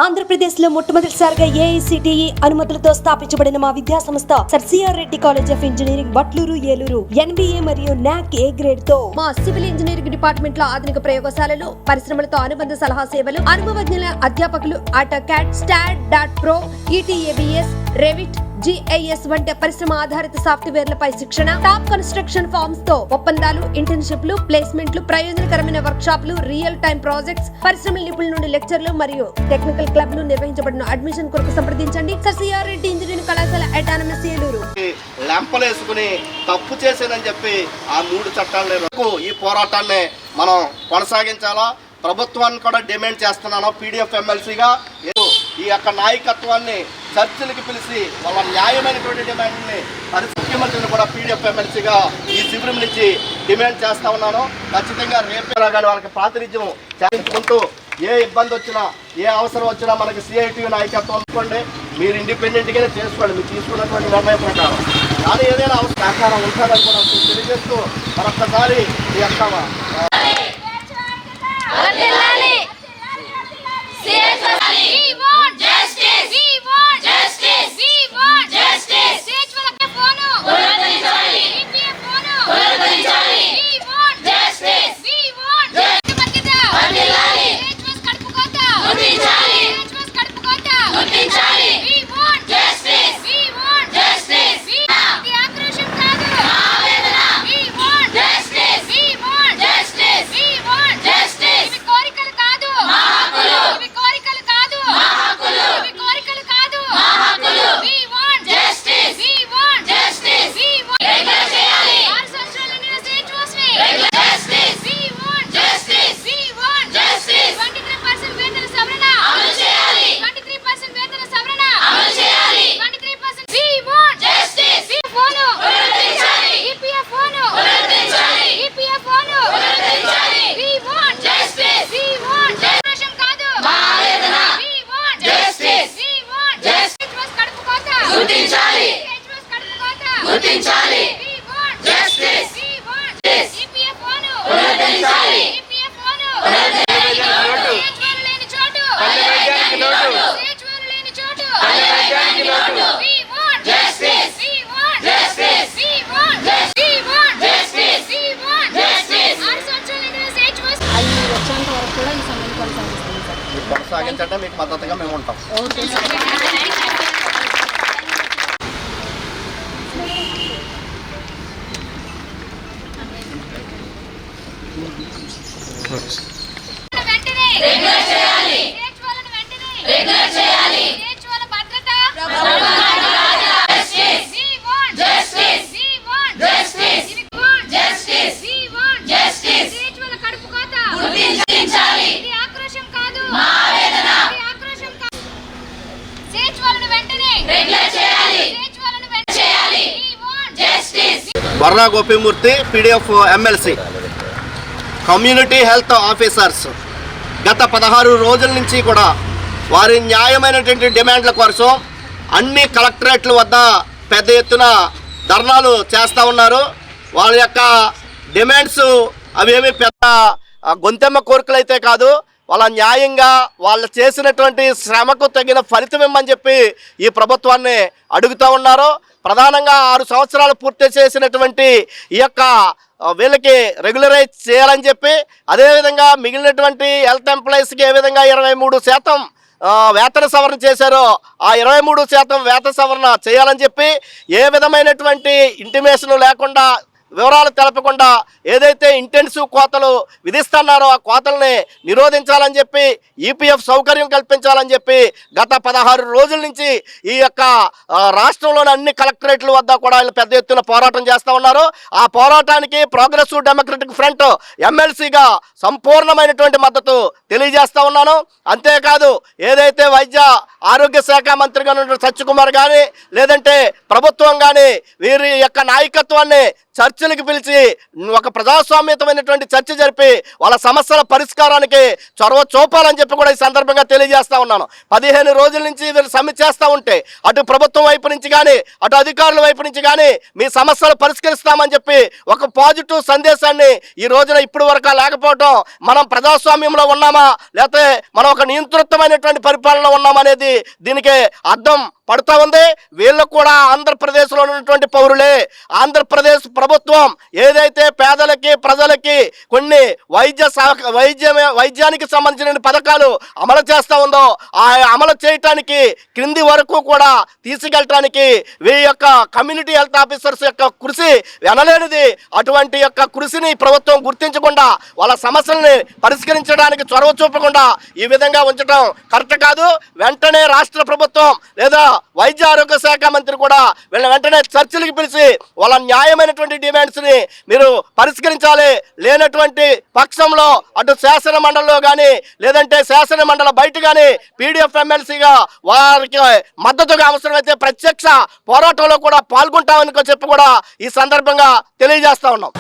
ఆంధ్రప్రదేశ్ లో మొట్టమొదటిసారిగా ఏఐసిటిఈ అనుమతులతో స్థాపించబడిన మా విద్యా సంస్థ sir CR Reddy college of engineering Batluru Eluru NBA మరియు నాక్ ఏ గ్రేడ్ తో మా సివిల్ ఇంజనీరింగ్ డిపార్ట్మెంట్ లో ఆధునిక ప్రయోగశాలలు, పరిశ్రమలతో అనుబంధ సలహా సేవలు, అనుభవజ్ఞుల అధ్యాపకులు, ఆటోకాడ్, స్టాడ్ డాట్ ప్రో, ఈటీఏబిఎస్, రెవిట్, GIS వంటి పరిశ్రమ ఆధారిత సాఫ్ట్వేర్లపై శిక్షణ, టాప్ కన్స్ట్రక్షన్ ఫార్మ్స్ తో ఒప్పందాలు, ఇంటర్న్షిప్లు, ప్లేస్మెంట్లు, ప్రయోజనకరమైన వర్క్ షాప్లు, రియల్ టైం ప్రాజెక్ట్స్, పరిశ్రమల నిపుణుల నుండి లెక్చర్లు మరియు టెక్నికల్ క్లబ్లు నిర్వహించబడిన. అడ్మిషన్ కొరకు సంప్రదించండి. సర్ సిఆర్ రెడ్డి ఇంజనీరింగ్ కళాశాల అటానమస్ ఏలూరు. లంపలేసుకుని తప్పు చేసేదని చెప్పి ఆ 3 చట్టాలను ఈ పోరాటాన్ని మనం కొనసాగించాలా. ప్రభుత్వాన్ని కూడా డిమాండ్ చేస్తున్నాను. పీడిఎఫ్ ఎమ్మెల్సీగా ఈ యొక్క నాయకత్వాన్ని చర్చలకు పిలిచి వాళ్ళ న్యాయమైనటువంటి డిమాండ్ని ముఖ్యమంత్రిని కూడా పీడిఎఫ్ ఎమ్మెల్సీగా ఈ శిబిరం నుంచి డిమాండ్ చేస్తా ఉన్నాను. ఖచ్చితంగా రేపేలా కానీ వాళ్ళకి ప్రాతినిధ్యం చేసుకుంటూ ఏ ఇబ్బంది వచ్చినా, ఏ అవసరం వచ్చినా మనకి సిఐటి నాయకత్వం అనుకోండి, మీరు ఇండిపెండెంట్గానే చేసుకోండి మీరు తీసుకున్నటువంటి నిర్ణయం ప్రకారం. కానీ ఏదైనా సహకారం ఉంటుందని కూడా తెలియజేస్తూ మరొక్కసారి ఈ యొక్క కొనసాగించడం మీకు మద్దతుగా మేము ఉంటాం. వర్ణ Gopi Murthy, PDF MLC, community health officers గత 16 రోజుల నుంచి కూడా వారి న్యాయమైనటువంటి డిమాండ్ల కోసం అన్ని కలెక్టరేట్ల వద్ద పెద్ద ఎత్తున ధర్నాలు చేస్తూ ఉన్నారు. వాళ్ళ యొక్క డిమాండ్స్ అవేమి పెద్ద గొంతెమ్మ కోరికలు అయితే కాదు, వాళ్ళ న్యాయంగా వాళ్ళు చేసినటువంటి శ్రమకు తగిన ఫలితం ఇమ్మని చెప్పి ఈ ప్రభుత్వాన్ని అడుగుతూ ఉన్నారు. ప్రధానంగా 6 సంవత్సరాలు పూర్తి చేసినటువంటి ఈ యొక్క వీళ్ళకి రెగ్యులరైజ్ చేయాలని చెప్పి, అదేవిధంగా మిగిలినటువంటి హెల్త్ ఎంప్లాయీస్కి ఏ విధంగా 23% వేతన సవరణ చేశారో ఆ 23% వేతన సవరణ చేయాలని చెప్పి, ఏ విధమైనటువంటి ఇంటిమేషన్ లేకుండా, వివరాలు తెలపకుండా ఏదైతే ఇంటెన్సివ్ కోతలు విధిస్తున్నారో ఆ కోతల్ని నిరోధించాలని చెప్పి, ఈపీఎఫ్ సౌకర్యం కల్పించాలని చెప్పి గత 16 రోజుల నుంచి ఈ యొక్క రాష్ట్రంలోని అన్ని కలెక్టరేట్ల వద్ద కూడా ఆయన పెద్ద ఎత్తున పోరాటం చేస్తూ ఉన్నారు. ఆ పోరాటానికి ప్రోగ్రెసివ్ డెమోక్రటిక్ ఫ్రంట్ ఎమ్మెల్సీగా సంపూర్ణమైనటువంటి మద్దతు తెలియజేస్తూ ఉన్నాను. అంతేకాదు, ఏదైతే వైద్య ఆరోగ్య శాఖ మంత్రిగా ఉన్న సత్యకుమార్ కానీ, లేదంటే ప్రభుత్వం కానీ వీరి యొక్క నాయకత్వాన్ని చర్చ చర్చలకు పిలిచి ఒక ప్రజాస్వామ్యతమైనటువంటి చర్చ జరిపి వాళ్ళ సమస్యల పరిష్కారానికి చొరవ చూపాలని చెప్పి కూడా ఈ సందర్భంగా తెలియజేస్తా ఉన్నాను. 15 రోజుల నుంచి వీళ్ళు సమ్మె చేస్తూ ఉంటే అటు ప్రభుత్వం వైపు నుంచి కానీ అటు అధికారుల వైపు నుంచి కానీ మీ సమస్యలు పరిష్కరిస్తామని చెప్పి ఒక పాజిటివ్ సందేశాన్ని ఈ రోజున ఇప్పుడు వరకు లేకపోవడం మనం ప్రజాస్వామ్యంలో ఉన్నామా లేకపోతే మనం ఒక నియంతృత్వమైనటువంటి పరిపాలనలో ఉన్నామనేది దీనికి అర్థం పడుతూ ఉంది. వీళ్ళు కూడా ఆంధ్రప్రదేశ్లో ఉన్నటువంటి పౌరులే. ఆంధ్రప్రదేశ్ ప్రభుత్వం ఏదైతే పేదలకి ప్రజలకి కొన్ని వైద్యానికి సంబంధించిన పథకాలు అమలు చేస్తూ ఉందో ఆ అమలు చేయటానికి క్రింది వరకు కూడా తీసుకెళ్ళటానికి వీరి యొక్క కమ్యూనిటీ హెల్త్ ఆఫీసర్స్ యొక్క కృషి వినలేనిది. అటువంటి యొక్క కృషిని ప్రభుత్వం గుర్తించకుండా వాళ్ళ సమస్యల్ని పరిష్కరించడానికి చొరవ చూపకుండా ఈ విధంగా ఉంచడం కరెక్ట్ కాదు. వెంటనే రాష్ట్ర ప్రభుత్వం లేదా వైద్య ఆరోగ్య శాఖ మంత్రి కూడా వీళ్ళ వెంటనే చర్చలకు పిలిచి వాళ్ళ న్యాయమైనటువంటి డిమాండ్స్ని మీరు పరిష్కరించాలి. లేనటువంటి పక్షంలో అటు శాసన మండలిలో కానీ లేదంటే శాసన మండలి బయట కానీ పీడీఎఫ్ ఎమ్మెల్సీగా వారికి మద్దతుగా అవసరమైతే ప్రత్యక్ష పోరాటంలో కూడా పాల్గొంటామని చెప్పి కూడా ఈ సందర్భంగా తెలియజేస్తా ఉన్నాం.